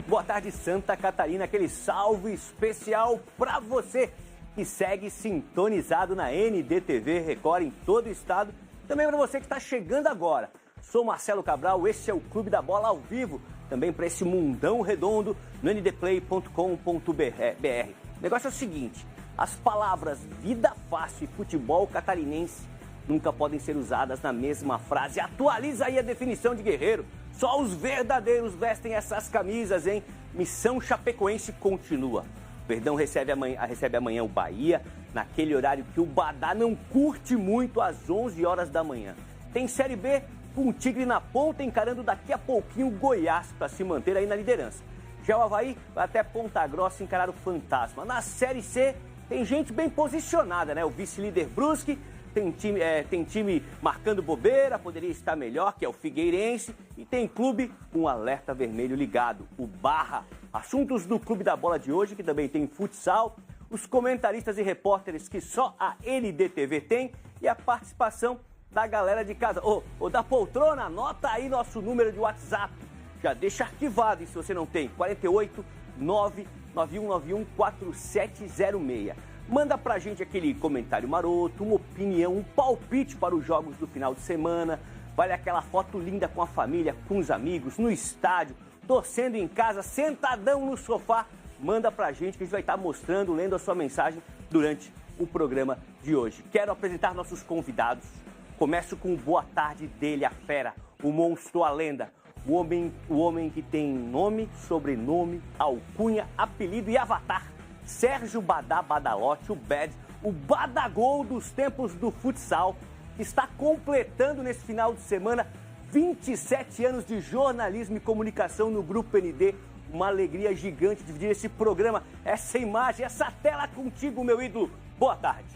boa tarde Santa Catarina, aquele salve especial para você que segue sintonizado na NDTV Record em todo o estado. Também para você que está chegando agora. Sou Marcelo Cabral, esse é o Clube da Bola ao vivo, também para esse mundão redondo no ndplay.com.br. O negócio é o seguinte, as palavras vida fácil e futebol catarinense nunca podem ser usadas na mesma frase. Atualiza aí a definição de guerreiro. Só os verdadeiros vestem essas camisas, hein? Missão Chapecoense continua. Verdão recebe amanhã o Bahia, naquele horário que o Badá não curte muito, às 11 horas da manhã. Tem Série B com o Tigre na ponta, encarando daqui a pouquinho o Goiás para se manter aí na liderança. Já o Avaí vai até Ponta Grossa encarar o Fantasma. Na Série C tem gente bem posicionada, né? O vice-líder Brusque. Tem time marcando bobeira, poderia estar melhor, que é o Figueirense. E tem clube com alerta vermelho ligado, o Barra. Assuntos do Clube da Bola de hoje, que também tem futsal, os comentaristas e repórteres que só a NDTV tem e a participação da galera de casa. Ô, da poltrona, anota aí nosso número de WhatsApp. Já deixa arquivado, e se você não tem, 48 99191 4706. Manda pra gente aquele comentário maroto, uma opinião, um palpite para os jogos do final de semana. Vale aquela foto linda com a família, com os amigos, no estádio, torcendo em casa, sentadão no sofá. Manda pra gente que a gente vai estar mostrando, lendo a sua mensagem durante o programa de hoje. Quero apresentar nossos convidados. Começo com o boa tarde dele, a fera, o monstro, a lenda. O homem que tem nome, sobrenome, alcunha, apelido e avatar. Sérgio Badá Badalote, o Bad, o Badagol dos tempos do futsal, está completando nesse final de semana 27 anos de jornalismo e comunicação no Grupo ND. Uma alegria gigante dividir esse programa, essa imagem, essa tela contigo, meu ídolo. Boa tarde.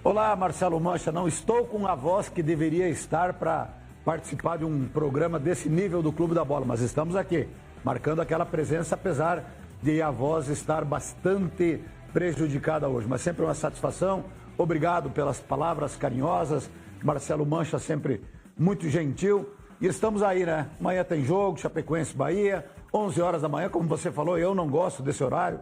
Olá, Marcelo Mancha. Não estou com a voz que deveria estar para participar de um programa desse nível do Clube da Bola, mas estamos aqui, marcando aquela presença, apesar de a voz estar bastante prejudicada hoje. Mas sempre uma satisfação. Obrigado pelas palavras carinhosas. Marcelo Mancha sempre muito gentil. E estamos aí, né? Amanhã tem jogo, Chapecoense Bahia, 11 horas da manhã, como você falou, eu não gosto desse horário.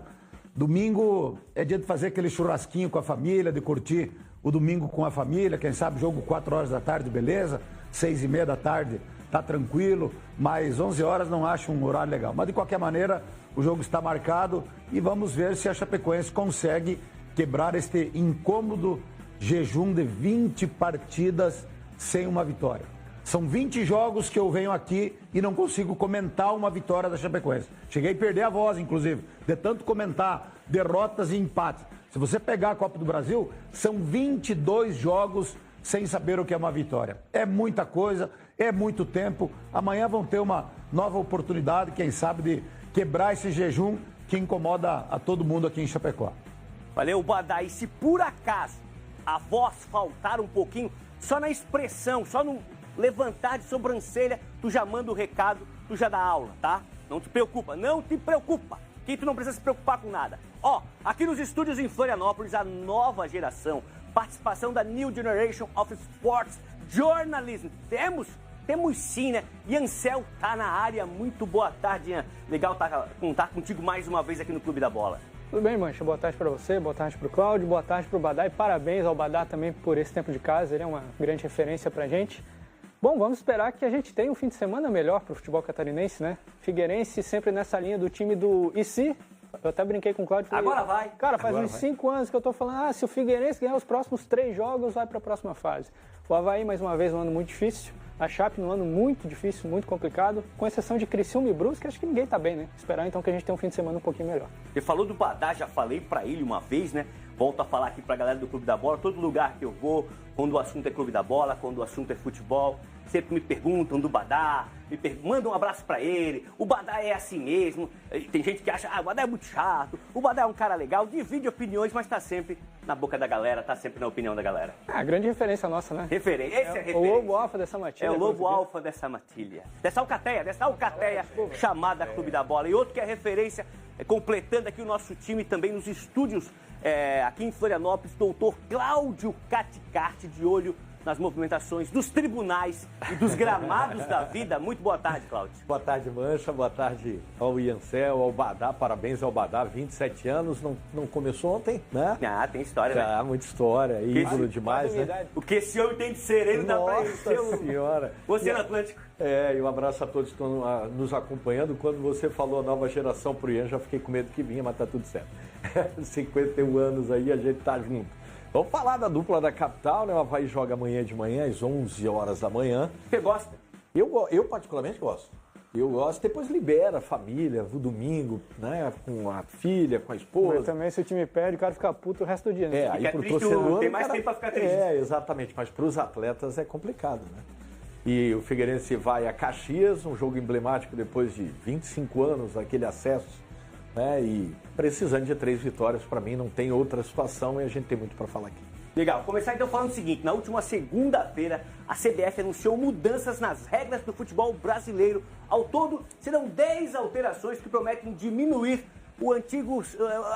Domingo é dia de fazer aquele churrasquinho com a família, de curtir o domingo com a família. Quem sabe jogo 4 horas da tarde, beleza? 6h30 da tarde. Tá tranquilo, mas 11 horas não acho um horário legal. Mas de qualquer maneira, o jogo está marcado e vamos ver se a Chapecoense consegue quebrar este incômodo jejum de 20 partidas sem uma vitória. São 20 jogos que eu venho aqui e não consigo comentar uma vitória da Chapecoense. Cheguei a perder a voz, inclusive, de tanto comentar derrotas e empates. Se você pegar a Copa do Brasil, são 22 jogos sem saber o que é uma vitória. É muita coisa, é muito tempo. Amanhã vão ter uma nova oportunidade, quem sabe, de quebrar esse jejum que incomoda a todo mundo aqui em Chapecó. Valeu, Badá. E se por acaso a voz faltar um pouquinho, só na expressão, só no levantar de sobrancelha, tu já manda o recado, tu já dá aula, tá? Não te preocupa, não te preocupa, que tu não precisa se preocupar com nada. Ó, aqui nos estúdios em Florianópolis, a nova geração, participação da New Generation of Sports Journalism. Temos sim, né? Iancel tá na área. Muito boa tarde, Ian. Legal contar contigo mais uma vez aqui no Clube da Bola. Tudo bem, Mancha? Boa tarde para você, boa tarde para o Cláudio, boa tarde para o Badá e parabéns ao Badá também por esse tempo de casa. Ele é uma grande referência pra gente. Bom, vamos esperar que a gente tenha um fim de semana melhor para o futebol catarinense, né? Figueirense sempre nessa linha do time do IC. Eu até brinquei com o Cláudio. Falei, agora vai. Cara, faz uns 5 anos que eu tô falando, se o Figueirense ganhar os próximos 3 jogos, vai para a próxima fase. O Avaí, mais uma vez, um ano muito difícil. A Chape, um ano muito difícil, muito complicado. Com exceção de Criciúma e Brusque, acho que ninguém tá bem, né? Esperar então que a gente tenha um fim de semana um pouquinho melhor. Você falou do Badá, já falei para ele uma vez, né? Volto a falar aqui pra galera do Clube da Bola. Todo lugar que eu vou, quando o assunto é Clube da Bola, quando o assunto é futebol, sempre me perguntam do Badá, mandam um abraço pra ele. O Badá é assim mesmo. Tem gente que acha, o Badá é muito chato, o Badá é um cara legal, divide opiniões, mas tá sempre na boca da galera, tá sempre na opinião da galera. Grande referência nossa, né? Referência, esse é referência. O lobo alfa dessa matilha. É o lobo alfa dessa matilha. Dessa alcateia chamada Clube da Bola. E outro que é referência, completando aqui o nosso time também nos estúdios aqui em Florianópolis, doutor Cláudio Caticarte, de olho nas movimentações dos tribunais e dos gramados da vida. Muito boa tarde, Cláudio. Boa tarde, Mancha. Boa tarde ao Iancel, ao Badá. Parabéns ao Badá, 27 anos. Não começou ontem, né? Ah, tem história, né? Muita história. Ídolo demais, né? O que esse homem tem de sereno dá pra ele ser Nossa Senhora. Você no Atlântico. E um abraço a todos que estão nos acompanhando. Quando você falou nova geração pro Ian, já fiquei com medo que vinha, mas tá tudo certo. 51 anos aí, a gente tá junto. Vamos falar da dupla da capital, né? O Avaí joga amanhã de manhã, às 11 horas da manhã. Você gosta? Eu particularmente gosto. Eu gosto, depois libera a família, o domingo, né? Com a filha, com a esposa. Mas também se o time perde, o cara fica puto o resto do dia, né? Aí pro torcedor... Tem mais tempo pra ficar triste. Exatamente, mas pros atletas é complicado, né? E o Figueirense vai a Caxias, um jogo emblemático depois de 25 anos, aquele acesso, né? E precisando de 3 vitórias, para mim não tem outra situação e a gente tem muito para falar aqui. Legal, começar então falando o seguinte, na última segunda-feira a CBF anunciou mudanças nas regras do futebol brasileiro. Ao todo, serão 10 alterações que prometem diminuir o antigo,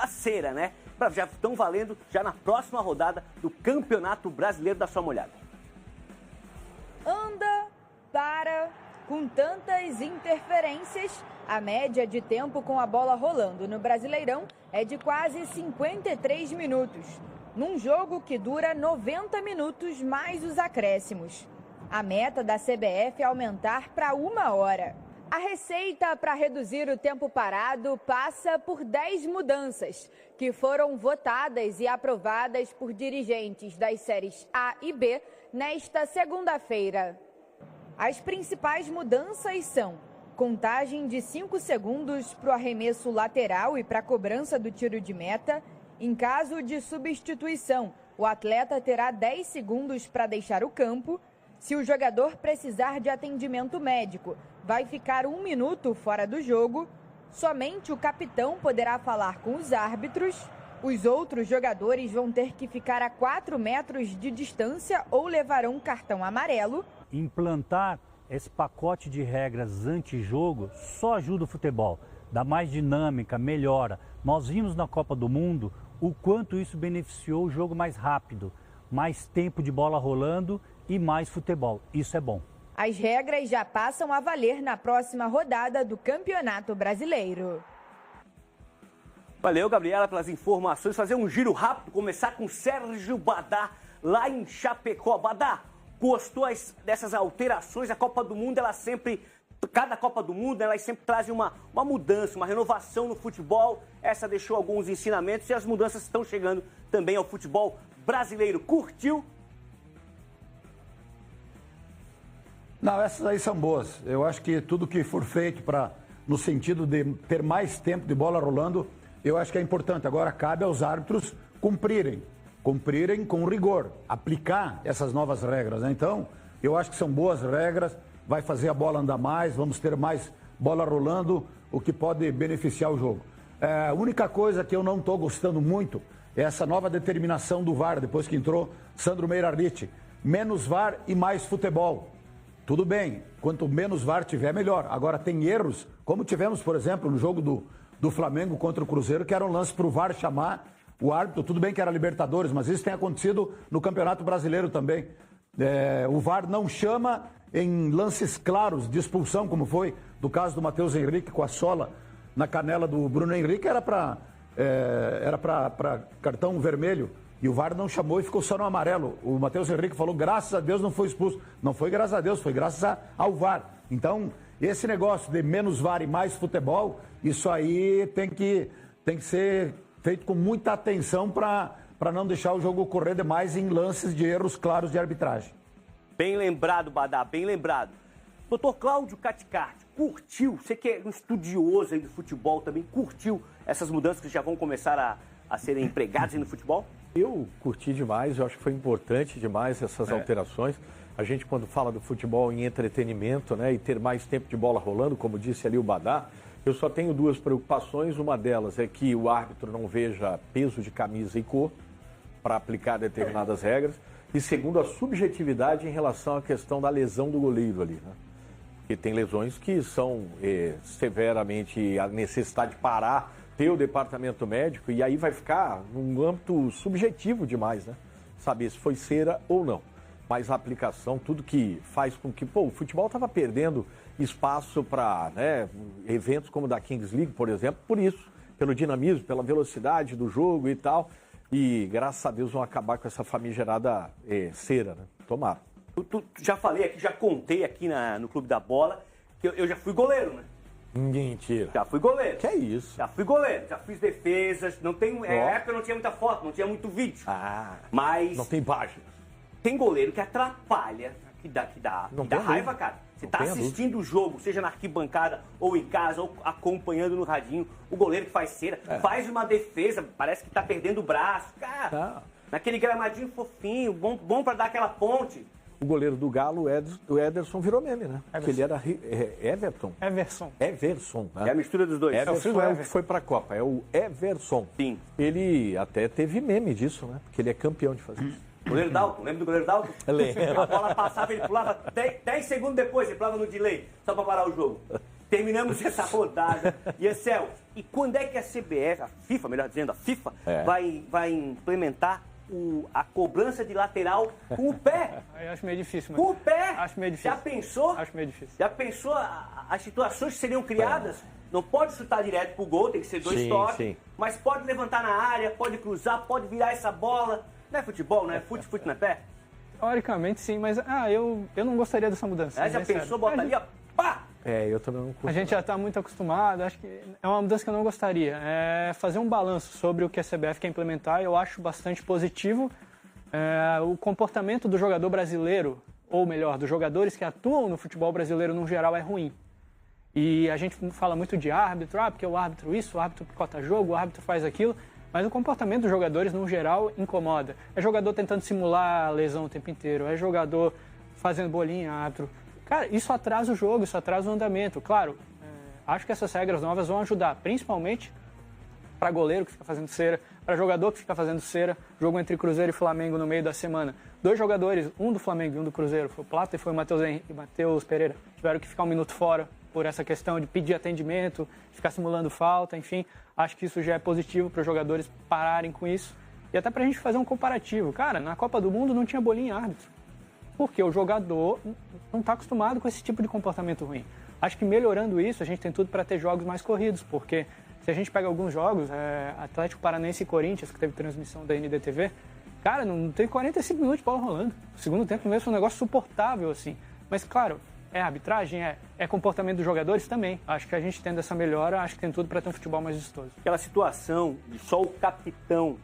a cera, né? Já estão valendo já na próxima rodada do Campeonato Brasileiro. Dá só uma olhada. Anda, para, com tantas interferências, a média de tempo com a bola rolando no Brasileirão é de quase 53 minutos, num jogo que dura 90 minutos mais os acréscimos. A meta da CBF é aumentar para 1 hora. A receita para reduzir o tempo parado passa por 10 mudanças, que foram votadas e aprovadas por dirigentes das séries A e B nesta segunda-feira. As principais mudanças são contagem de 5 segundos para o arremesso lateral e para a cobrança do tiro de meta. Em caso de substituição, o atleta terá 10 segundos para deixar o campo. Se o jogador precisar de atendimento médico, vai ficar 1 minuto fora do jogo. Somente o capitão poderá falar com os árbitros. Os outros jogadores vão ter que ficar a 4 metros de distância ou levarão cartão amarelo. Implantar esse pacote de regras anti-jogo só ajuda o futebol, dá mais dinâmica, melhora. Nós vimos na Copa do Mundo o quanto isso beneficiou o jogo mais rápido, mais tempo de bola rolando e mais futebol. Isso é bom. As regras já passam a valer na próxima rodada do Campeonato Brasileiro. Valeu, Gabriela, pelas informações. Fazer um giro rápido, começar com Sérgio Badá, lá em Chapecó. Badá, gostou dessas alterações? A Copa do Mundo, cada Copa do Mundo, elas sempre trazem uma mudança, uma renovação no futebol. Essa deixou alguns ensinamentos e as mudanças estão chegando também ao futebol brasileiro. Curtiu? Não, essas aí são boas. Eu acho que tudo que for feito no sentido de ter mais tempo de bola rolando, eu acho que é importante. Agora cabe aos árbitros cumprirem com rigor, aplicar essas novas regras, né? Então, eu acho que são boas regras, vai fazer a bola andar mais, vamos ter mais bola rolando, o que pode beneficiar o jogo. A única coisa que eu não estou gostando muito é essa nova determinação do VAR, depois que entrou Sandro Meirariti. Menos VAR e mais futebol. Tudo bem, quanto menos VAR tiver, melhor. Agora, tem erros, como tivemos, por exemplo, no jogo do Flamengo contra o Cruzeiro, que era um lance para o VAR chamar o árbitro. Tudo bem que era Libertadores, mas isso tem acontecido no Campeonato Brasileiro também. O VAR não chama em lances claros de expulsão, como foi do caso do Matheus Henrique com a sola na canela do Bruno Henrique, era para cartão vermelho. E o VAR não chamou e ficou só no amarelo. O Matheus Henrique falou, graças a Deus não foi expulso. Não foi graças a Deus, foi graças ao VAR. Então, esse negócio de menos VAR e mais futebol, isso aí tem que ser feito com muita atenção para não deixar o jogo ocorrer demais em lances de erros claros de arbitragem. Bem lembrado, Badá, bem lembrado. Doutor Cláudio Caticarte, curtiu? Você que é um estudioso aí do futebol também, curtiu essas mudanças que já vão começar a serem empregadas aí no futebol? Eu curti demais, eu acho que foi importante demais essas alterações. A gente, quando fala do futebol em entretenimento, né, e ter mais tempo de bola rolando, como disse ali o Badá, eu só tenho 2 preocupações. Uma delas é que o árbitro não veja peso de camisa e cor para aplicar determinadas regras. E segundo, a subjetividade em relação à questão da lesão do goleiro ali, né? Porque tem lesões que são severamente a necessidade de parar, ter o departamento médico, e aí vai ficar num âmbito subjetivo demais, né? Saber se foi cera ou não. mais aplicação, tudo que faz com que... Pô, o futebol estava perdendo espaço para, né, eventos como o da Kings League, por exemplo, por isso, pelo dinamismo, pela velocidade do jogo e tal. E, graças a Deus, vão acabar com essa famigerada cera, né? Tomara. Já falei aqui, já contei aqui no Clube da Bola, que eu já fui goleiro, né? Mentira. Já fui goleiro. Que é isso? Já fui goleiro, já fiz defesas, não tenho... época não tinha muita foto, não tinha muito vídeo. Mas... Não tem página. Tem goleiro que atrapalha, que dá raiva, cara. Você tá assistindo o jogo, seja na arquibancada, ou em casa, ou acompanhando no radinho, o goleiro que faz cera, faz uma defesa, parece que tá perdendo o braço. Cara, naquele gramadinho fofinho, bom pra dar aquela ponte. O goleiro do Galo, o Ederson, virou meme, né? Porque ele era Everton. Everson. Né? É a mistura dos dois. Everson é o que foi pra Copa, é o Everson. Sim. Ele até teve meme disso, né? Porque ele é campeão de fazer isso. Goleiro Dalton, lembra do goleiro Dalton? A bola passava, ele pulava 10 segundos depois, ele pulava no delay, só pra parar o jogo. Terminamos essa rodada. E, Ansel, e quando é que a CBF, a FIFA, melhor dizendo, a FIFA, vai implementar a cobrança de lateral com o pé? Eu acho meio difícil. Com o pé? Acho meio difícil. Já pensou? Acho meio difícil. Já pensou as situações que seriam criadas? Não pode chutar direto pro gol, tem que ser 2 toques. Sim. Mas pode levantar na área, pode cruzar, pode virar essa bola. Não é futebol, não é fute na pé? Teoricamente sim, mas eu não gostaria dessa mudança. Já pensou, botar ali, ó, pá! Eu também não curto. A gente já está muito acostumado, acho que é uma mudança que eu não gostaria. É fazer um balanço sobre o que a CBF quer implementar, eu acho bastante positivo. O comportamento do jogador brasileiro, ou melhor, dos jogadores que atuam no futebol brasileiro no geral é ruim. E a gente fala muito de árbitro, porque o árbitro isso, o árbitro picota jogo, o árbitro faz aquilo. Mas o comportamento dos jogadores, no geral, incomoda. É jogador tentando simular a lesão o tempo inteiro, é jogador fazendo bolinha, árbitro. Cara, isso atrasa o jogo, isso atrasa o andamento. Claro, acho que essas regras novas vão ajudar, principalmente para goleiro que fica fazendo cera, para jogador que fica fazendo cera. Jogo entre Cruzeiro e Flamengo no meio da semana. 2 jogadores, um do Flamengo e um do Cruzeiro, foi o Plata e foi o Matheus Pereira, tiveram que ficar 1 minuto fora por essa questão de pedir atendimento, ficar simulando falta, enfim. Acho que isso já é positivo para os jogadores pararem com isso. E até para a gente fazer um comparativo. Cara, na Copa do Mundo não tinha bolinha árbitro. Porque o jogador não está acostumado com esse tipo de comportamento ruim. Acho que melhorando isso, a gente tem tudo para ter jogos mais corridos. Porque se a gente pega alguns jogos, Atlético Paranaense e Corinthians, que teve transmissão da NDTV, cara, não tem 45 minutos de bola rolando. O segundo tempo mesmo foi um negócio suportável, assim. Mas, claro, é arbitragem, é comportamento dos jogadores também. Acho que a gente tendo essa melhora, acho que tem tudo para ter um futebol mais vistoso. Aquela situação de só o capitão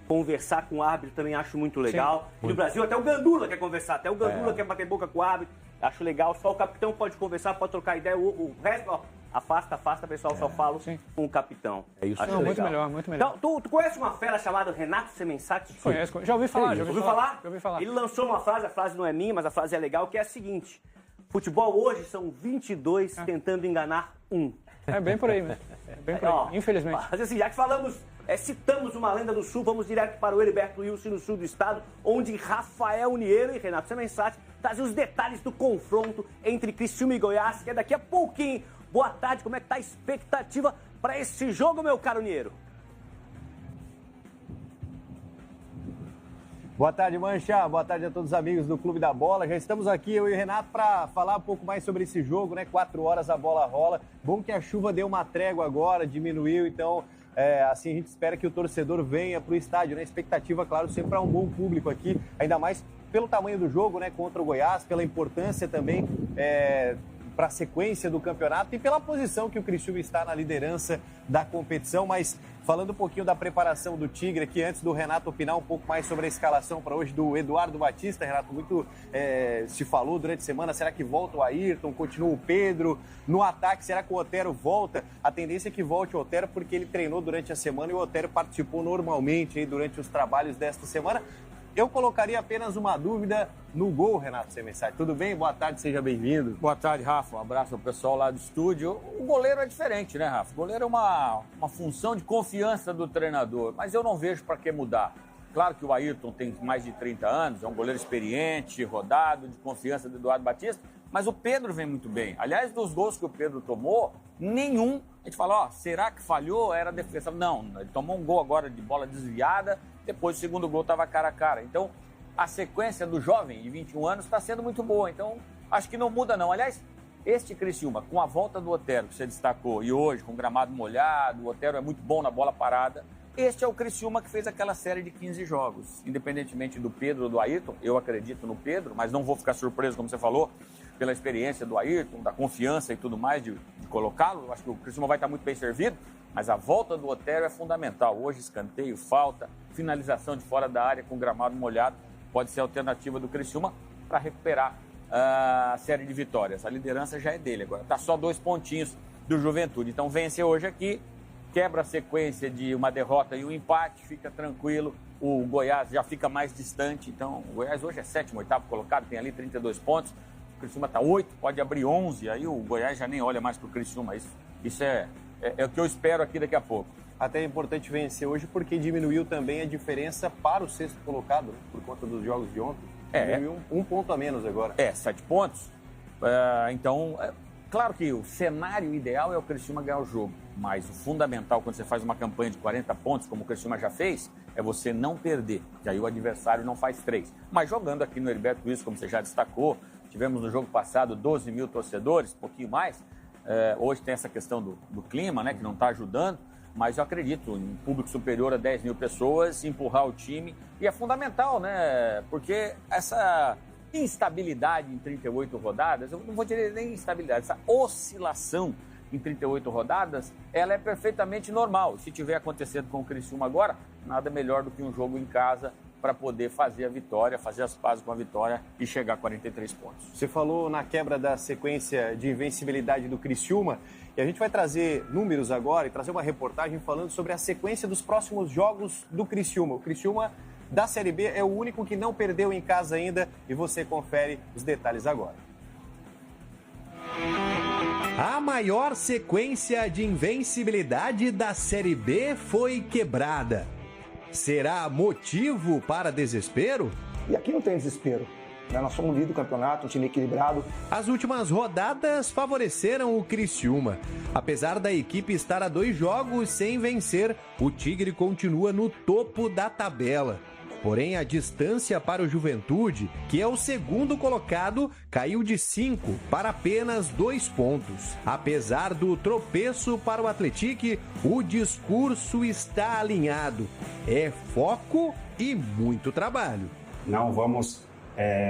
conversar com o árbitro também acho muito legal. E no Brasil até o Gandula quer conversar, até o Gandula quer bater boca com o árbitro. Acho legal, só o capitão pode conversar, pode trocar ideia. O resto, ó, afasta, pessoal, só falo com o capitão. É isso. Acho legal. Muito melhor. Então, tu conhece uma fera chamada Renato Semensati? Conheço, já ouvi falar. Já ouvi falar? Ele lançou uma frase, a frase não é minha, mas a frase é legal, que é a seguinte: futebol hoje são 22 tentando enganar 1. É bem por aí mesmo. Infelizmente. Mas assim, já que citamos uma lenda do Sul, vamos direto para o Heriberto Wilson, no sul do estado, onde Rafael Niero e Renato Semensati trazem os detalhes do confronto entre Criciúma e Goiás, que é daqui a pouquinho. Boa tarde, como é que tá a expectativa para esse jogo, meu caro Niero? Boa tarde, Mancha. Boa tarde a todos os amigos do Clube da Bola. Já estamos aqui, eu e o Renato, para falar um pouco mais sobre esse jogo, né? 4 horas a bola rola. Bom que a chuva deu uma trégua agora, diminuiu, então assim a gente espera que o torcedor venha para o estádio, né? Expectativa, claro, sempre para um bom público aqui, ainda mais pelo tamanho do jogo, né? Contra o Goiás, pela importância também para a sequência do campeonato e pela posição que o Criciúma está na liderança da competição. Mas falando um pouquinho da preparação do Tigre aqui, antes do Renato opinar um pouco mais sobre a escalação para hoje do Eduardo Batista. Renato, muito se falou durante a semana, será que volta o Ayrton, continua o Pedro? No ataque, será que o Otero volta? A tendência é que volte o Otero porque ele treinou durante a semana e o Otero participou normalmente aí durante os trabalhos desta semana. Eu colocaria apenas uma dúvida no gol, Renato Semensati. Tudo bem? Boa tarde, seja bem-vindo. Boa tarde, Rafa. Um abraço ao pessoal lá do estúdio. O goleiro é diferente, né, Rafa? O goleiro é uma função de confiança do treinador, mas eu não vejo para que mudar. Claro que o Ayrton tem mais de 30 anos, é um goleiro experiente, rodado, de confiança do Eduardo Batista, mas o Pedro vem muito bem. Aliás, dos gols que o Pedro tomou, nenhum, a gente fala, será que falhou? Era defesa. Não, ele tomou um gol agora de bola desviada, depois o segundo gol estava cara a cara. Então, a sequência do jovem de 21 anos está sendo muito boa. Então, acho que não muda não. Aliás, este Criciúma, com a volta do Otero, que você destacou, e hoje com o gramado molhado, o Otero é muito bom na bola parada. Este é o Criciúma que fez aquela série de 15 jogos. Independentemente do Pedro ou do Ayrton, eu acredito no Pedro, mas não vou ficar surpreso, como você falou, pela experiência do Ayrton, da confiança e tudo mais de colocá-lo. Eu acho que o Criciúma vai estar muito bem servido, mas a volta do Otero é fundamental. Hoje, escanteio, falta, finalização de fora da área com gramado molhado pode ser a alternativa do Criciúma para recuperar a série de vitórias. A liderança já é dele agora. Está só 2 pontinhos do Juventude. Então, vence hoje aqui, quebra a sequência de uma derrota e um empate, fica tranquilo. O Goiás já fica mais distante. Então, o Goiás hoje é 7º, 8º colocado, tem ali 32 pontos. O Criciúma está 8, pode abrir 11. Aí o Goiás já nem olha mais para o Criciúma. Isso é o que eu espero aqui daqui a pouco. Até é importante vencer hoje porque diminuiu também a diferença para o 6º colocado, né? Por conta dos jogos de ontem. Diminuiu um ponto a menos agora. 7 pontos. Então, claro que o cenário ideal é o Criciúma ganhar o jogo. Mas o fundamental, quando você faz uma campanha de 40 pontos, como o Criciúma já fez, é você não perder. E aí o adversário não faz 3. Mas jogando aqui no Heriberto Wilson, como você já destacou, tivemos no jogo passado 12 mil torcedores, um pouquinho mais. Hoje tem essa questão do clima, né, que não está ajudando. Mas eu acredito em público superior a 10 mil pessoas, empurrar o time. E é fundamental, né? Porque essa instabilidade em 38 rodadas, eu não vou dizer nem instabilidade, essa oscilação em 38 rodadas, ela é perfeitamente normal. Se tiver acontecendo com o Criciúma agora, nada melhor do que um jogo em casa para poder fazer a vitória, fazer as pazes com a vitória e chegar a 43 pontos. Você falou na quebra da sequência de invencibilidade do Criciúma e a gente vai trazer números agora e trazer uma reportagem falando sobre a sequência dos próximos jogos do Criciúma. O Criciúma da Série B é o único que não perdeu em casa ainda e você confere os detalhes agora. A maior sequência de invencibilidade da Série B foi quebrada. Será motivo para desespero? E aqui não tem desespero. Nós somos líder do campeonato, um time equilibrado. As últimas rodadas favoreceram o Criciúma. Apesar da equipe estar a 2 jogos sem vencer, o Tigre continua no topo da tabela. Porém, a distância para o Juventude, que é o 2º colocado, caiu de 5 para apenas 2 pontos. Apesar do tropeço para o Atlético, o discurso está alinhado. É foco e muito trabalho. Não vamos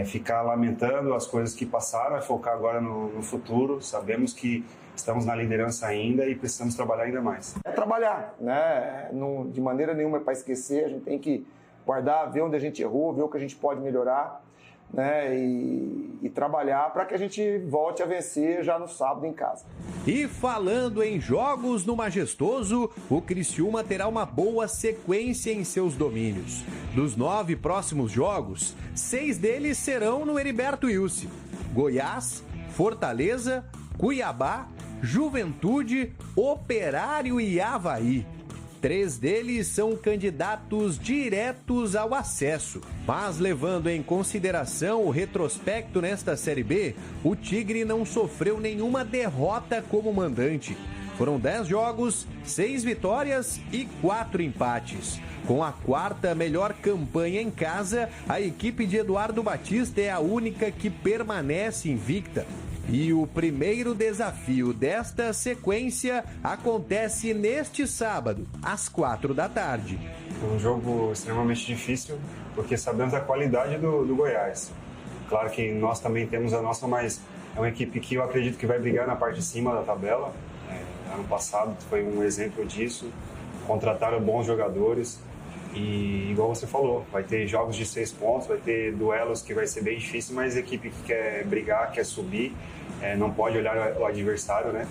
ficar lamentando as coisas que passaram, é focar agora no futuro. Sabemos que estamos na liderança ainda e precisamos trabalhar ainda mais. É trabalhar, né? De maneira nenhuma é para esquecer, a gente tem que guardar, ver onde a gente errou, ver o que a gente pode melhorar, né? E trabalhar para que a gente volte a vencer já no sábado em casa. E falando em jogos no Majestoso, o Criciúma terá uma boa sequência em seus domínios. Dos 9 próximos jogos, 6 deles serão no Heriberto Wilson. Goiás, Fortaleza, Cuiabá, Juventude, Operário e Avaí. 3 deles são candidatos diretos ao acesso. Mas levando em consideração o retrospecto nesta Série B, o Tigre não sofreu nenhuma derrota como mandante. Foram 10 jogos, 6 vitórias e 4 empates. Com a 4ª melhor campanha em casa, a equipe de Eduardo Batista é a única que permanece invicta. E o primeiro desafio desta sequência acontece neste sábado, às 4 da tarde. Um jogo extremamente difícil, porque sabemos da qualidade do Goiás. Claro que nós também temos a nossa, mas é uma equipe que eu acredito que vai brigar na parte de cima da tabela. Ano passado foi um exemplo disso. Contrataram bons jogadores. E, igual você falou, vai ter jogos de 6 pontos, vai ter duelos que vai ser bem difícil, mas a equipe que quer brigar, quer subir, não pode olhar o adversário, né?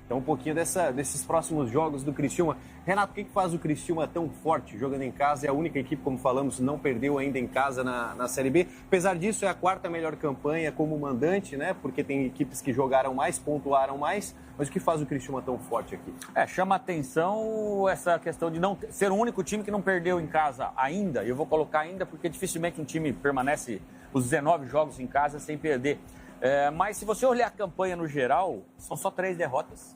Então, um pouquinho desses próximos jogos do Criciúma. Renato, o que faz o Criciúma tão forte jogando em casa? É a única equipe, como falamos, não perdeu ainda em casa na Série B. Apesar disso, é a 4ª melhor campanha como mandante, né? Porque tem equipes que jogaram mais, pontuaram mais. Mas o que faz o Criciúma tão forte aqui? Chama atenção essa questão de não ser o único time que não perdeu em casa ainda. Eu vou colocar ainda porque dificilmente um time permanece os 19 jogos em casa sem perder. Mas se você olhar a campanha no geral, são só 3 derrotas.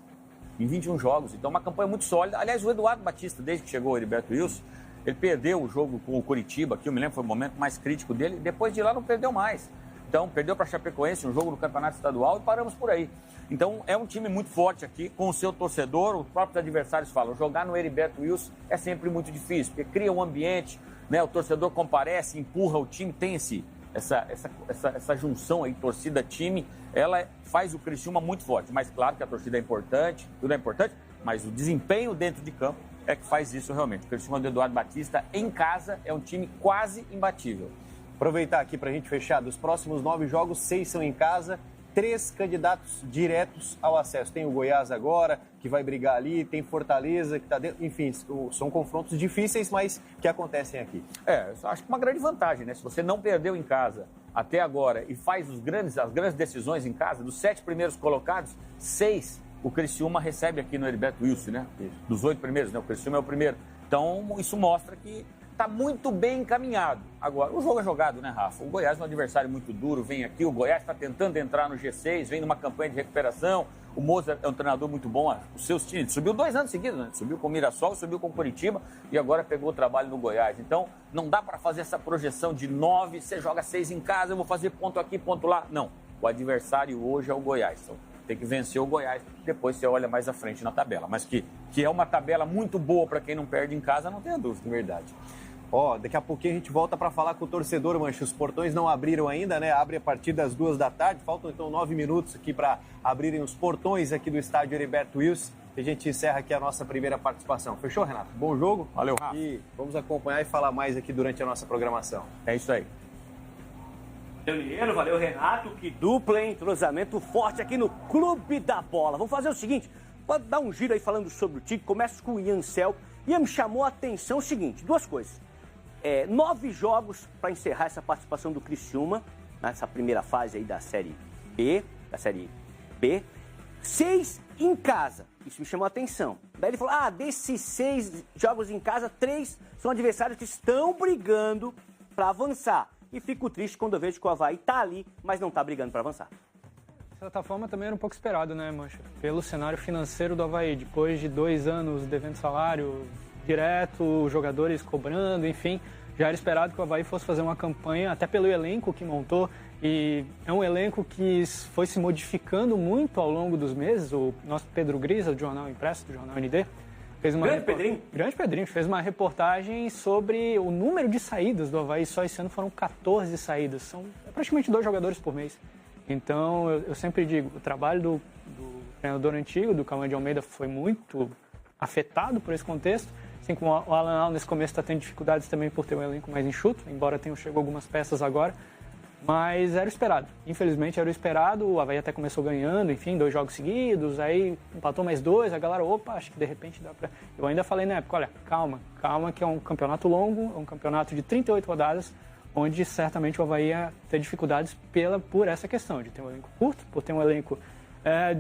em 21 jogos. Então, uma campanha muito sólida. Aliás, o Eduardo Batista, desde que chegou o Heriberto Wilson, ele perdeu o jogo com o Coritiba, que eu me lembro foi o momento mais crítico dele. Depois de lá, não perdeu mais. Então, perdeu para a Chapecoense um jogo no Campeonato Estadual e paramos por aí. Então, é um time muito forte aqui, com o seu torcedor. Os próprios adversários falam, jogar no Heriberto Wilson é sempre muito difícil, porque cria um ambiente, né? O torcedor comparece, empurra o time, tem essa junção aí, torcida-time, ela faz o Criciúma muito forte. Mas claro que a torcida é importante, tudo é importante, mas o desempenho dentro de campo é que faz isso realmente. O Criciúma do Eduardo Batista, em casa, é um time quase imbatível. Aproveitar aqui para a gente fechar, dos próximos 9 jogos, 6 são em casa, 3 candidatos diretos ao acesso. Tem o Goiás agora, que vai brigar ali, tem Fortaleza, que está dentro. Enfim, são confrontos difíceis, mas que acontecem aqui. Eu acho que uma grande vantagem, né? Se você não perdeu em casa até agora e faz as grandes decisões em casa, dos 7 primeiros colocados, 6 o Criciúma recebe aqui no Heriberto Wilson, né? Dos 8 primeiros, né? O Criciúma é o primeiro. Então, isso mostra que está muito bem encaminhado. Agora, o jogo é jogado, né, Rafa? O Goiás é um adversário muito duro, vem aqui, o Goiás está tentando entrar no G6, vem numa campanha de recuperação. O Moza é um treinador muito bom, os seus times. Subiu 2 anos seguidos, né? Subiu com o Mirassol, subiu com o Coritiba e agora pegou o trabalho no Goiás. Então, não dá para fazer essa projeção de 9, você joga 6 em casa, eu vou fazer ponto aqui, ponto lá. Não, o adversário hoje é o Goiás. Então, tem que vencer o Goiás, depois você olha mais à frente na tabela. Mas que é uma tabela muito boa para quem não perde em casa, não tenha dúvida. Verdade. Daqui a pouquinho a gente volta para falar com o torcedor, Mancha. Os portões não abriram ainda, né? Abre a partir das 2 da tarde. Faltam então 9 minutos aqui para abrirem os portões aqui do estádio Heriberto Wilson. E a gente encerra aqui a nossa primeira participação. Fechou, Renato? Bom jogo. Valeu. E vamos acompanhar e falar mais aqui durante a nossa programação. É isso aí. Valeu, Mineiro, valeu, Renato. Que dupla, hein? Entrosamento forte aqui no Clube da Bola. Vamos fazer o seguinte, pode dar um giro aí falando sobre o time. Começa com o Ian Cel. Ian, me chamou a atenção o seguinte, 2 coisas. 9 jogos para encerrar essa participação do Criciúma, nessa primeira fase aí da Série B, 6 em casa. Isso me chamou a atenção. Daí ele falou, desses 6 jogos em casa, 3 são adversários que estão brigando para avançar. E fico triste quando eu vejo que o Avaí tá ali, mas não tá brigando para avançar. De certa forma, também era um pouco esperado, né, Mancha? Pelo cenário financeiro do Avaí, depois de 2 anos devendo salário direto, jogadores cobrando, enfim, já era esperado que o Avaí fosse fazer uma campanha, até pelo elenco que montou, e é um elenco que foi se modificando muito ao longo dos meses. O nosso Pedro Grisa, do Jornal Impresso, do Jornal ND, fez uma Grande Pedrinho, fez uma reportagem sobre o número de saídas do Avaí. Só esse ano foram 14 saídas, são praticamente 2 jogadores por mês. Então, eu sempre digo, o trabalho do treinador antigo, do Cauã de Almeida, foi muito afetado por esse contexto. Assim como o Alan Al, nesse começo, está tendo dificuldades também por ter um elenco mais enxuto, embora tenham chegado algumas peças agora. Mas era o esperado. Infelizmente, era o esperado. O Avaí até começou ganhando, enfim, 2 jogos seguidos, aí empatou mais 2, a galera, acho que de repente dá para... Eu ainda falei na época, olha, calma, que é um campeonato longo, é um campeonato de 38 rodadas, onde certamente o Avaí ia ter dificuldades por essa questão, de ter um elenco curto, por ter um elenco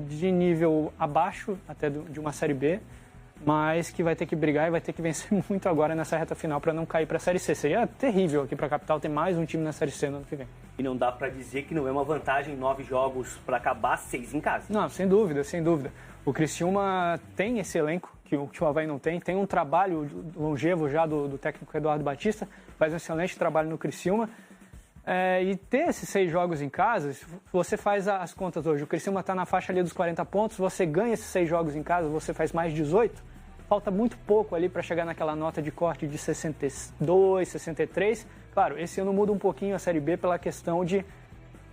de nível abaixo até de uma Série B, mas que vai ter que brigar e vai ter que vencer muito agora nessa reta final para não cair para a Série C. Seria terrível aqui para a capital ter mais um time na Série C no ano que vem. E não dá para dizer que não é uma vantagem 9 jogos para acabar, 6 em casa. Não, sem dúvida, sem dúvida. O Criciúma tem esse elenco que o Avaí não tem um trabalho longevo já do técnico Eduardo Batista, faz um excelente trabalho no Criciúma. E ter esses 6 jogos em casa, se você faz as contas hoje, o Criciúma está na faixa ali dos 40 pontos, você ganha esses 6 jogos em casa, você faz mais 18, falta muito pouco ali para chegar naquela nota de corte de 62, 63. Claro, esse ano muda um pouquinho a Série B pela questão de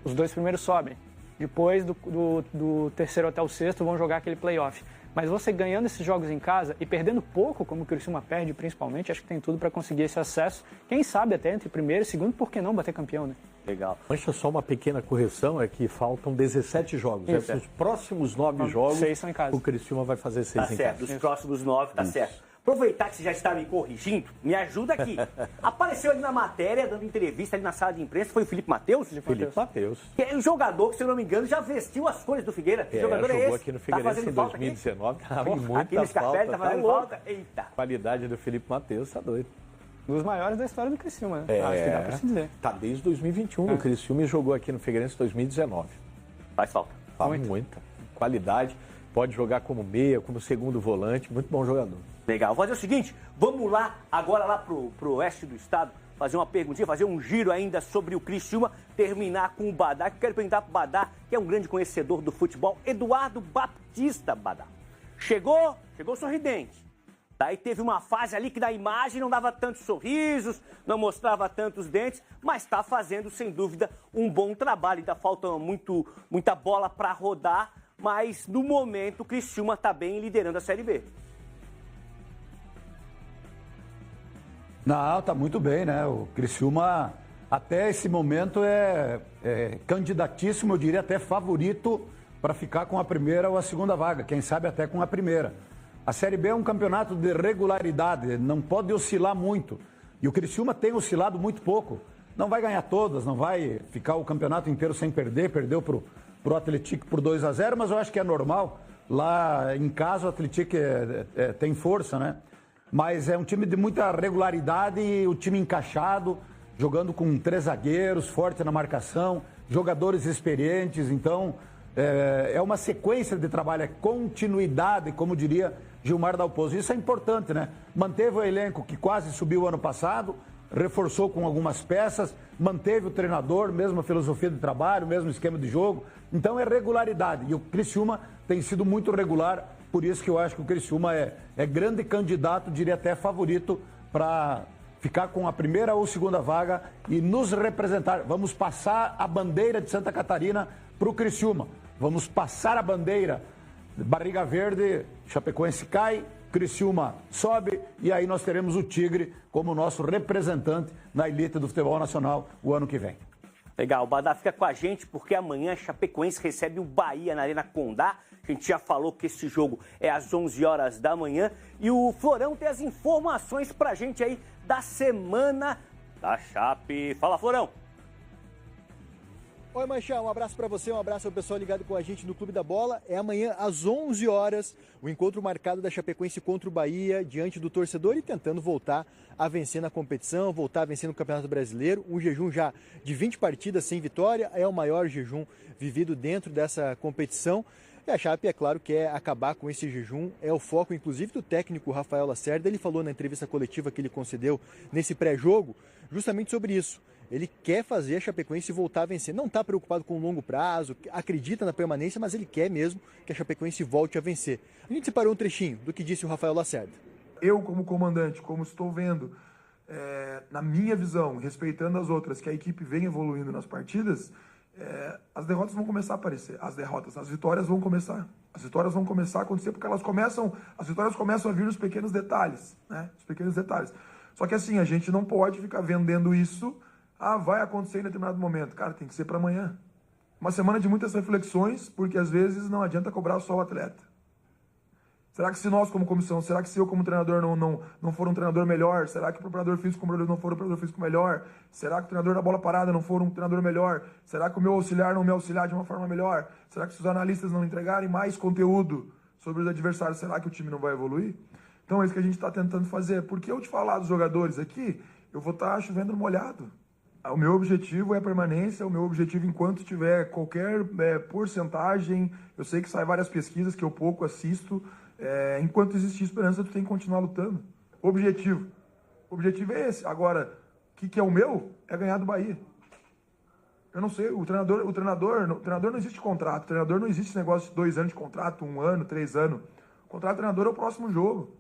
os 2 primeiros sobem. Depois do terceiro até o sexto vão jogar aquele playoff. Mas você ganhando esses jogos em casa e perdendo pouco, como o Criciúma perde principalmente, acho que tem tudo para conseguir esse acesso. Quem sabe até entre primeiro e segundo, por que não bater campeão, né? Legal. Mancha, só uma pequena correção, é que faltam 17 jogos. Os próximos 9 jogos, 6 são em casa. O Criciúma vai fazer 6 em certo, casa. Dos próximos 9, tá certo. Aproveitar que você já está me corrigindo, me ajuda aqui. Apareceu ali na matéria, dando entrevista ali na sala de imprensa, foi o Felipe Matheus? Felipe Matheus. Que é um jogador que, se eu não me engano, já vestiu as cores do Figueira. Que jogador é esse? Jogou aqui no Figueirense em 2019, tá em muita falta. Tá fazendo falta? Eita. A qualidade do Felipe Matheus tá doido. Um dos maiores da história do Criciúma, né? Acho que dá pra se dizer. Tá desde 2021 no Criciúma e jogou aqui no Figueirense em 2019. Faz falta. Faz muita. Qualidade. pode jogar como meia, como segundo volante, muito bom jogador. Legal. Vou fazer o seguinte, vamos lá, agora lá pro oeste do estado, fazer uma perguntinha, fazer um giro ainda sobre o Criciúma, terminar com o Badá, que eu quero perguntar pro Badá, que é um grande conhecedor do futebol, Eduardo Baptista, Badá. Chegou sorridente. Daí teve uma fase ali que na imagem não dava tantos sorrisos, não mostrava tantos dentes, mas está fazendo, sem dúvida, um bom trabalho. Ainda falta muita bola para rodar, mas no momento o Criciúma está bem liderando a Série B. Não, tá muito bem, né? O Criciúma, até esse momento, é candidatíssimo, eu diria até favorito para ficar com a primeira ou a segunda vaga, quem sabe até com a primeira. A Série B é um campeonato de regularidade, não pode oscilar muito. E o Criciúma tem oscilado muito pouco. Não vai ganhar todas, não vai ficar o campeonato inteiro sem perder, perdeu pro Atlético por 2-0, mas eu acho que é normal. Lá em casa o Atlético tem força, né? Mas é um time de muita regularidade, o time encaixado, jogando com 3 zagueiros, forte na marcação, jogadores experientes. Então, é uma sequência de trabalho, é continuidade, como diria Gilmar Dalpozo. Isso é importante, né? Manteve o elenco que quase subiu ano passado, reforçou com algumas peças, manteve o treinador, mesma filosofia de trabalho, mesmo esquema de jogo. Então, é regularidade. E o Criciúma tem sido muito regular. Por isso que eu acho que o Criciúma é grande candidato, diria até favorito, para ficar com a primeira ou segunda vaga e nos representar. Vamos passar a bandeira de Santa Catarina para o Criciúma. Vamos passar a bandeira, barriga verde, Chapecoense cai, Criciúma sobe e aí nós teremos o Tigre como nosso representante na elite do futebol nacional o ano que vem. Legal, o Badá fica com a gente porque amanhã a Chapecoense recebe o Bahia na Arena Condá. A gente já falou que esse jogo é às 11 horas da manhã. E o Florão tem as informações pra gente aí da semana da Chape. Fala, Florão! Oi, Manchão, um abraço para você, um abraço ao pessoal ligado com a gente no Clube da Bola. É amanhã às 11 horas, o encontro marcado da Chapecoense contra o Bahia, diante do torcedor e tentando voltar a vencer na competição, voltar a vencer no Campeonato Brasileiro. Um jejum já de 20 partidas sem vitória, é o maior jejum vivido dentro dessa competição. E a Chape, é claro, quer acabar com esse jejum, é o foco, inclusive, do técnico Rafael Lacerda. Ele falou na entrevista coletiva que ele concedeu nesse pré-jogo, justamente sobre isso. Ele quer fazer a Chapecoense voltar a vencer. Não está preocupado com o longo prazo, acredita na permanência, mas ele quer mesmo que a Chapecoense volte a vencer. A gente separou um trechinho do que disse o Rafael Lacerda. Eu, como comandante, como estou vendo, na minha visão, respeitando as outras, que a equipe vem evoluindo nas partidas, as derrotas vão começar a aparecer. As vitórias vão começar. As vitórias vão começar a acontecer porque as vitórias começam a vir nos pequenos detalhes, né? Os pequenos detalhes. Só que assim, a gente não pode ficar vendendo isso. Vai acontecer em determinado momento. Cara, tem que ser para amanhã. Uma semana de muitas reflexões, porque às vezes não adianta cobrar só o atleta. Será que se nós como comissão, será que se eu como treinador não for um treinador melhor? Será que o preparador físico como não for um preparador físico melhor? Será que o treinador da bola parada não for um treinador melhor? Será que o meu auxiliar não me auxiliar de uma forma melhor? Será que se os analistas não entregarem mais conteúdo sobre os adversários, será que o time não vai evoluir? Então é isso que a gente está tentando fazer. Porque eu te falar dos jogadores aqui, eu vou estar chovendo no molhado. O meu objetivo é a permanência, o meu objetivo enquanto tiver qualquer porcentagem, eu sei que saem várias pesquisas que eu pouco assisto, enquanto existir esperança, tu tem que continuar lutando. O objetivo é esse. Agora, o que é o meu? É ganhar do Bahia. Eu não sei, o treinador não existe contrato, o treinador não existe esse negócio de 2 anos de contrato, 1 ano, 3 anos. O contrato do treinador é o próximo jogo.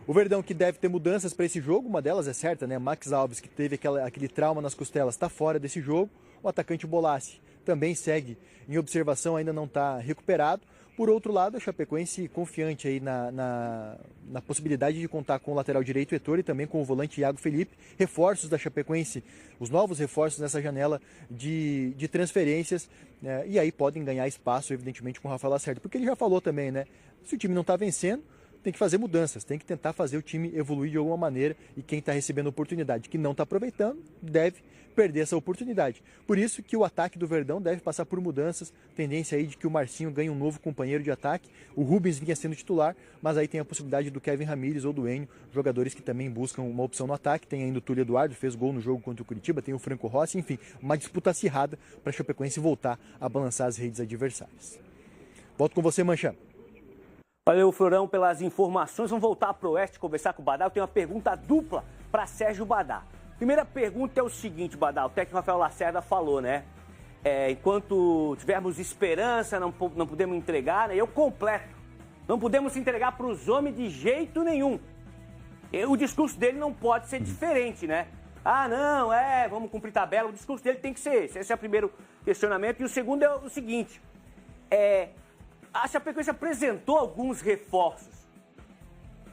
O Verdão, que deve ter mudanças para esse jogo, uma delas é certa, né? Max Alves, que teve aquele trauma nas costelas, está fora desse jogo. O atacante Bolassi também segue em observação, ainda não está recuperado. Por outro lado, a Chapecoense confiante aí na possibilidade de contar com o lateral direito Heitor e também com o volante Iago Felipe. Reforços da Chapecoense, os novos reforços nessa janela de transferências, né? E aí podem ganhar espaço, evidentemente, com o Rafael Lacerda. Porque ele já falou também, né? Se o time não está vencendo, tem que fazer mudanças, tem que tentar fazer o time evoluir de alguma maneira e quem está recebendo oportunidade que não está aproveitando deve perder essa oportunidade. Por isso que o ataque do Verdão deve passar por mudanças, tendência aí de que o Marcinho ganhe um novo companheiro de ataque, o Rubens vinha sendo titular, mas aí tem a possibilidade do Kevin Ramírez ou do Enio, jogadores que também buscam uma opção no ataque, tem ainda o Túlio Eduardo, fez gol no jogo contra o Curitiba, tem o Franco Rossi, enfim, uma disputa acirrada para a Chapecoense voltar a balançar as redes adversárias. Volto com você, Mancha. Valeu, Florão, pelas informações. Vamos voltar para o Oeste conversar com o Badá. Eu tenho uma pergunta dupla para Sérgio Badá. Primeira pergunta é o seguinte, Badá. O técnico Rafael Lacerda falou, né? Enquanto tivermos esperança, não podemos entregar, né? Eu completo. Não podemos se entregar para os homens de jeito nenhum. O discurso dele não pode ser diferente, né? Ah, não, vamos cumprir tabela. O discurso dele tem que ser esse. Esse é o primeiro questionamento. E o segundo é o seguinte. A Chapecoense apresentou alguns reforços.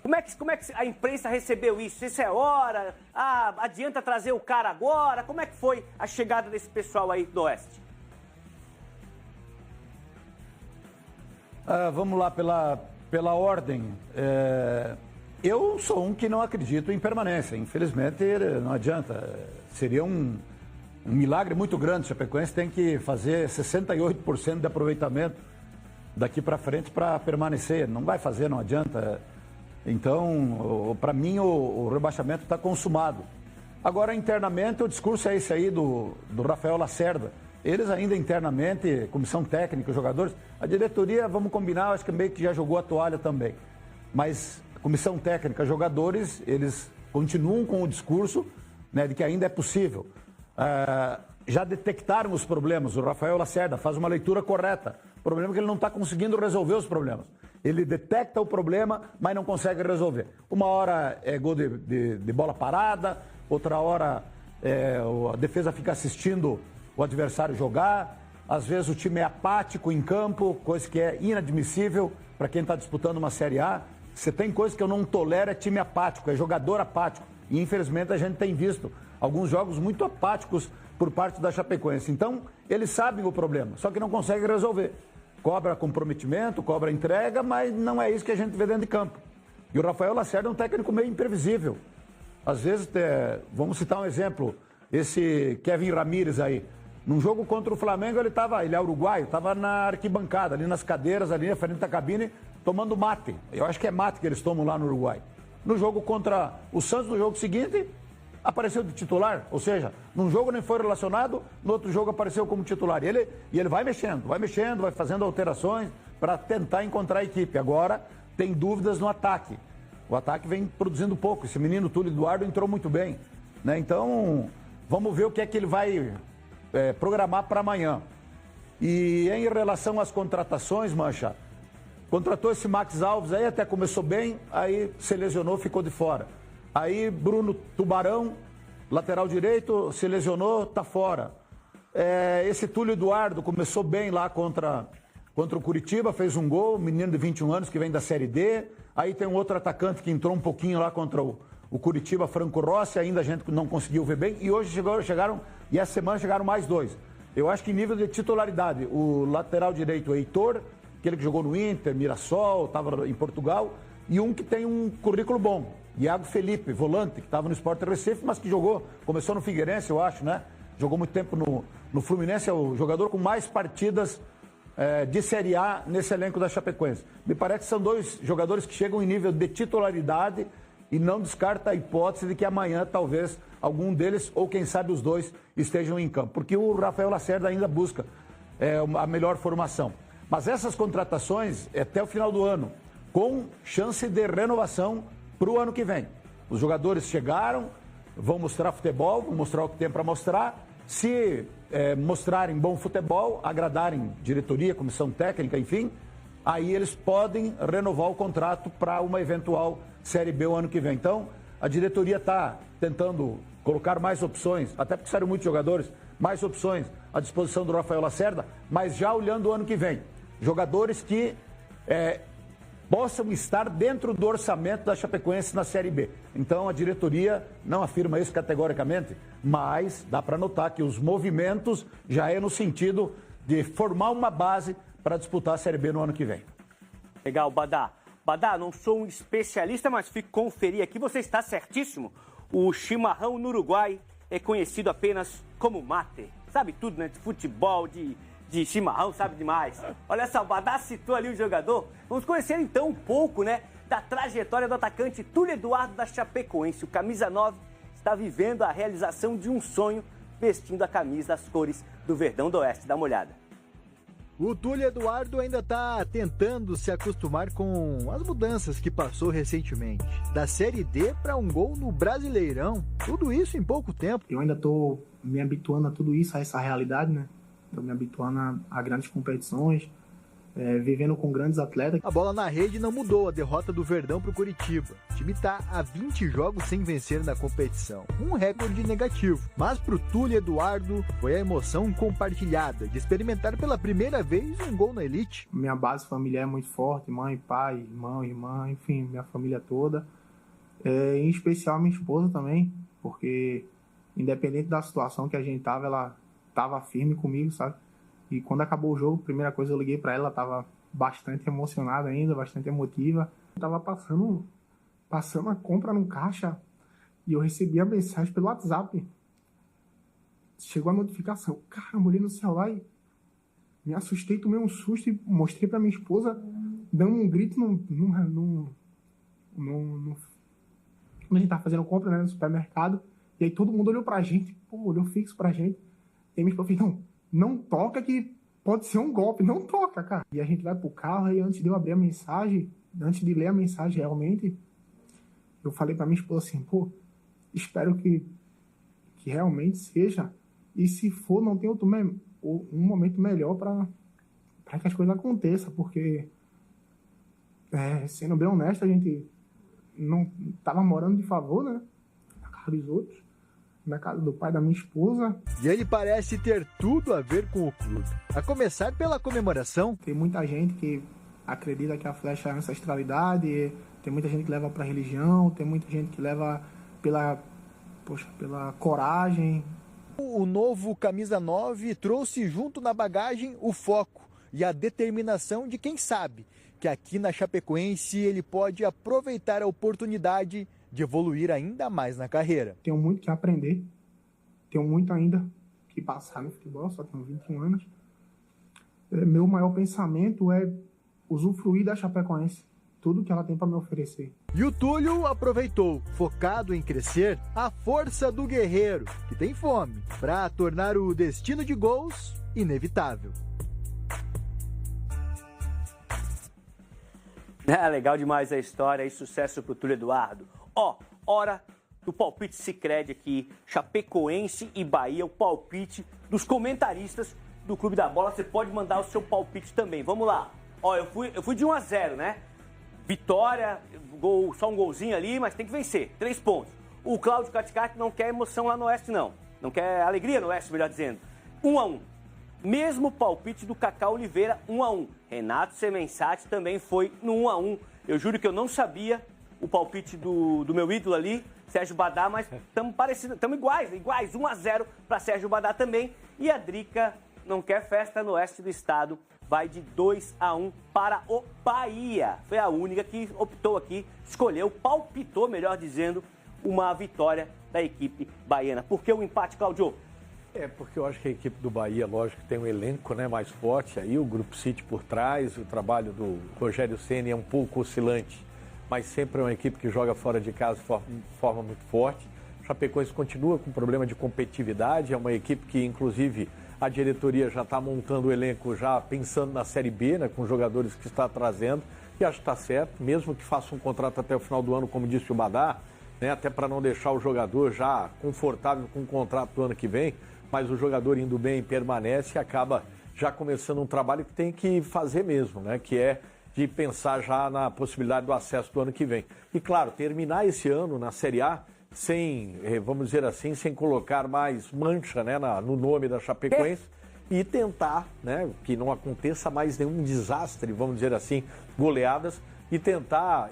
Como é que a imprensa recebeu isso? Isso é hora? Adianta trazer o cara agora? Como é que foi a chegada desse pessoal aí do Oeste? Vamos lá pela ordem. Eu sou um que não acredito em permanência. Infelizmente, não adianta. Seria um milagre muito grande. A Chapecoense tem que fazer 68% de aproveitamento daqui para frente para permanecer. Não vai fazer, não adianta. Então, para mim, o rebaixamento está consumado. Agora, internamente, o discurso é esse aí do Rafael Lacerda. Eles ainda internamente, comissão técnica, jogadores, a diretoria, vamos combinar, acho que meio que já jogou a toalha também. Mas comissão técnica, jogadores, eles continuam com o discurso, né, de que ainda é possível. Já detectaram os problemas, o Rafael Lacerda faz uma leitura correta. O problema é que ele não está conseguindo resolver os problemas. Ele detecta o problema, mas não consegue resolver. Uma hora é gol de bola parada, outra hora a defesa fica assistindo o adversário jogar. Às vezes o time é apático em campo, coisa que é inadmissível para quem está disputando uma Série A. Você tem coisa que eu não tolero, é time apático, é jogador apático. E infelizmente a gente tem visto alguns jogos muito apáticos por parte da Chapecoense. Então, eles sabem o problema, só que não conseguem resolver. Cobra comprometimento, cobra entrega, mas não é isso que a gente vê dentro de campo. E o Rafael Lacerda é um técnico meio imprevisível. Às vezes, vamos citar um exemplo, esse Kevin Ramírez aí. Num jogo contra o Flamengo, ele é uruguaio, estava na arquibancada, ali nas cadeiras, ali na frente da cabine, tomando mate. Eu acho que é mate que eles tomam lá no Uruguai. No jogo contra o Santos, no jogo seguinte, apareceu de titular. Ou seja, num jogo nem foi relacionado, no outro jogo apareceu como titular. E ele vai mexendo, vai fazendo alterações para tentar encontrar a equipe. Agora, tem dúvidas no ataque. O ataque vem produzindo pouco. Esse menino Túlio Eduardo entrou muito bem, né? Então, vamos ver o que é que ele vai programar para amanhã. E em relação às contratações, Mancha, contratou esse Max Alves aí, até começou bem, aí se lesionou, ficou de fora. Aí Bruno Tubarão, lateral direito, se lesionou, tá fora. Esse Túlio Eduardo começou bem lá contra o Curitiba, fez um gol, menino de 21 anos que vem da Série D. Aí tem um outro atacante que entrou um pouquinho lá contra o Curitiba, Franco Rossi, ainda a gente não conseguiu ver bem. E hoje chegaram, e essa semana chegaram mais dois. Eu acho que em nível de titularidade, o lateral direito, o Heitor, aquele que jogou no Inter, Mirassol, estava em Portugal, e um que tem um currículo bom, Iago Felipe, volante, que estava no Sport Recife, mas que começou no Figueirense, eu acho, né? Jogou muito tempo no Fluminense, é o jogador com mais partidas de Série A nesse elenco da Chapecoense. Me parece que são dois jogadores que chegam em nível de titularidade e não descarta a hipótese de que amanhã talvez algum deles, ou quem sabe os dois, estejam em campo. Porque o Rafael Lacerda ainda busca a melhor formação. Mas essas contratações até o final do ano, com chance de renovação para o ano que vem. Os jogadores chegaram, vão mostrar futebol, vão mostrar o que tem para mostrar. Se mostrarem bom futebol, agradarem diretoria, comissão técnica, enfim, aí eles podem renovar o contrato para uma eventual Série B o ano que vem. Então, a diretoria está tentando colocar mais opções, até porque saíram muitos jogadores, mais opções à disposição do Rafael Lacerda, mas já olhando o ano que vem. Jogadores que possam estar dentro do orçamento da Chapecoense na Série B. Então, a diretoria não afirma isso categoricamente, mas dá para notar que os movimentos já é no sentido de formar uma base para disputar a Série B no ano que vem. Legal, Badá. Badá, não sou um especialista, mas fico conferir aqui, você está certíssimo. O chimarrão no Uruguai é conhecido apenas como mate. Sabe tudo, né? De futebol, de chimarrão, sabe demais. Olha só, o Badá citou ali o jogador. Vamos conhecer então um pouco, né, da trajetória do atacante Túlio Eduardo da Chapecoense. O camisa 9 está vivendo a realização de um sonho vestindo a camisa das cores do Verdão do Oeste. Dá uma olhada. O Túlio Eduardo ainda está tentando se acostumar com as mudanças que passou recentemente. Da Série D para um gol no Brasileirão. Tudo isso em pouco tempo. Eu ainda estou me habituando a tudo isso, a essa realidade, né? Estou me habituando a grandes competições, vivendo com grandes atletas. A bola na rede não mudou a derrota do Verdão para o Curitiba. O time está há 20 jogos sem vencer na competição. Um recorde negativo. Mas para o Túlio Eduardo foi a emoção compartilhada de experimentar pela primeira vez um gol na elite. Minha base familiar é muito forte, mãe, pai, irmão, irmã, enfim, minha família toda. Em especial minha esposa também, porque independente da situação que a gente tava, ela estava firme comigo, sabe? E quando acabou o jogo, a primeira coisa eu liguei para ela estava bastante emocionada ainda, bastante emotiva. Eu tava passando a compra no caixa e eu recebi a mensagem pelo WhatsApp. Chegou a notificação. Caramba, olhei no celular e me assustei, tomei um susto e mostrei para minha esposa, dando um grito quando a gente tava fazendo compra, né, no supermercado. E aí todo mundo olhou pra gente, olhou fixo pra gente. E minha esposa falou, não toca que pode ser um golpe, não toca, cara. E a gente vai pro carro e antes de eu abrir a mensagem, antes de ler a mensagem realmente, eu falei pra minha esposa assim, espero que realmente seja. E se for, não tem um momento melhor pra que as coisas aconteçam, porque, sendo bem honesto, a gente não tava morando de favor, né, na casa dos outros, na casa do pai da minha esposa. E ele parece ter tudo a ver com o clube. A começar pela comemoração. Tem muita gente que acredita que a flecha é ancestralidade, tem muita gente que leva para religião, tem muita gente que leva pela coragem. O novo Camisa 9 trouxe junto na bagagem o foco e a determinação de quem sabe que aqui na Chapecoense ele pode aproveitar a oportunidade de evoluir ainda mais na carreira. Tenho muito que aprender, tenho muito ainda que passar no futebol, só tenho 21 anos. Meu maior pensamento é usufruir da Chapecoense, tudo que ela tem para me oferecer. E o Túlio aproveitou, focado em crescer, a força do guerreiro, que tem fome, para tornar o destino de gols inevitável. Legal demais a história e sucesso pro Túlio Eduardo. Hora do palpite Sicredi aqui, Chapecoense e Bahia, o palpite dos comentaristas do Clube da Bola. Você pode mandar o seu palpite também. Vamos lá. Eu fui de 1-0, né? Vitória, só um golzinho ali, mas tem que vencer. 3 pontos. O Cláudio Caticati não quer emoção lá no Oeste, não. Não quer alegria no Oeste, melhor dizendo. 1-1. Mesmo palpite do Cacá Oliveira, 1-1. Renato Semensati também foi no 1-1. Eu juro que eu não sabia o palpite do meu ídolo ali, Sérgio Badá, mas estamos parecidos, estamos iguais, 1-0 para Sérgio Badá também. E a Drica não quer festa no Oeste do estado, vai de 2-1 para o Bahia. Foi a única que optou aqui, palpitou, melhor dizendo, uma vitória da equipe baiana. Por que o empate, Claudio? Porque eu acho que a equipe do Bahia, lógico, tem um elenco, né, mais forte, aí o Grupo City por trás, o trabalho do Rogério Ceni é um pouco oscilante, mas sempre é uma equipe que joga fora de casa de forma muito forte. O Chapecoense continua com problema de competitividade, é uma equipe que, inclusive, a diretoria já está montando o elenco, já pensando na Série B, né, com os jogadores que está trazendo, e acho que está certo, mesmo que faça um contrato até o final do ano, como disse o Badá, né, até para não deixar o jogador já confortável com o contrato do ano que vem, mas o jogador indo bem permanece e acaba já começando um trabalho que tem que fazer mesmo, né, que é de pensar já na possibilidade do acesso do ano que vem. E, claro, terminar esse ano na Série A sem, vamos dizer assim, sem colocar mais mancha, né, no nome da Chapecoense e tentar, né, que não aconteça mais nenhum desastre, vamos dizer assim, goleadas, e tentar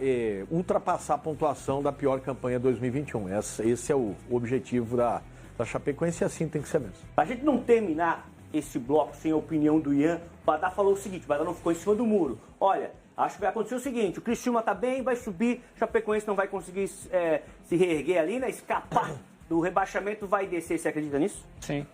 ultrapassar a pontuação da pior campanha 2021. Esse é o objetivo da Chapecoense e assim tem que ser mesmo. Pra gente não terminar esse bloco sem a opinião do Ian, o Badá falou o seguinte, o Badá não ficou em cima do muro. Olha, acho que vai acontecer o seguinte, o Criciúma tá bem, vai subir, o Chapecoense não vai conseguir se reerguer ali, né, escapar do rebaixamento, vai descer. Você acredita nisso? Sim.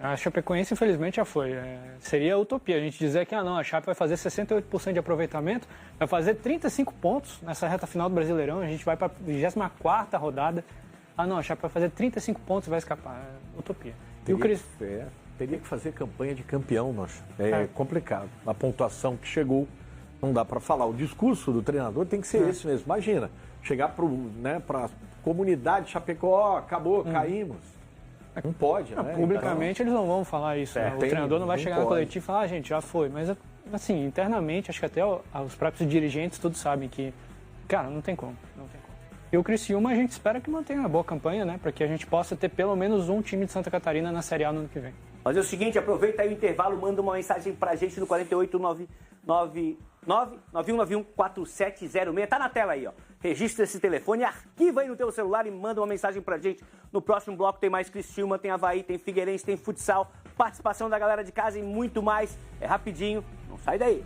A Chapecoense, infelizmente, já foi. Seria utopia a gente dizer que a Chape vai fazer 68% de aproveitamento, vai fazer 35 pontos nessa reta final do Brasileirão, a gente vai para a 24ª rodada. A Chape vai fazer 35 pontos e vai escapar. Utopia. Teria que fazer campanha de campeão, nós. É complicado. A pontuação que chegou, não dá para falar. O discurso do treinador tem que ser esse mesmo. Imagina, chegar para a comunidade Chapecó, acabou, caímos. Não pode, né? Publicamente eles não vão falar isso. Né? O treinador não vai chegar na coletiva e falar, gente, já foi. Mas, assim, internamente, acho que até os próprios dirigentes todos sabem que, cara, não tem como. E o Criciúma a gente espera que mantenha uma boa campanha, né? Para que a gente possa ter pelo menos um time de Santa Catarina na Série A no ano que vem. Fazer o seguinte, aproveita aí o intervalo, manda uma mensagem pra gente no 48991914706. Tá na tela aí, ó. Registra esse telefone, arquiva aí no teu celular e manda uma mensagem pra gente. No próximo bloco tem mais Criciúma, tem Avaí, tem Figueirense, tem futsal, participação da galera de casa e muito mais. É rapidinho, não sai daí.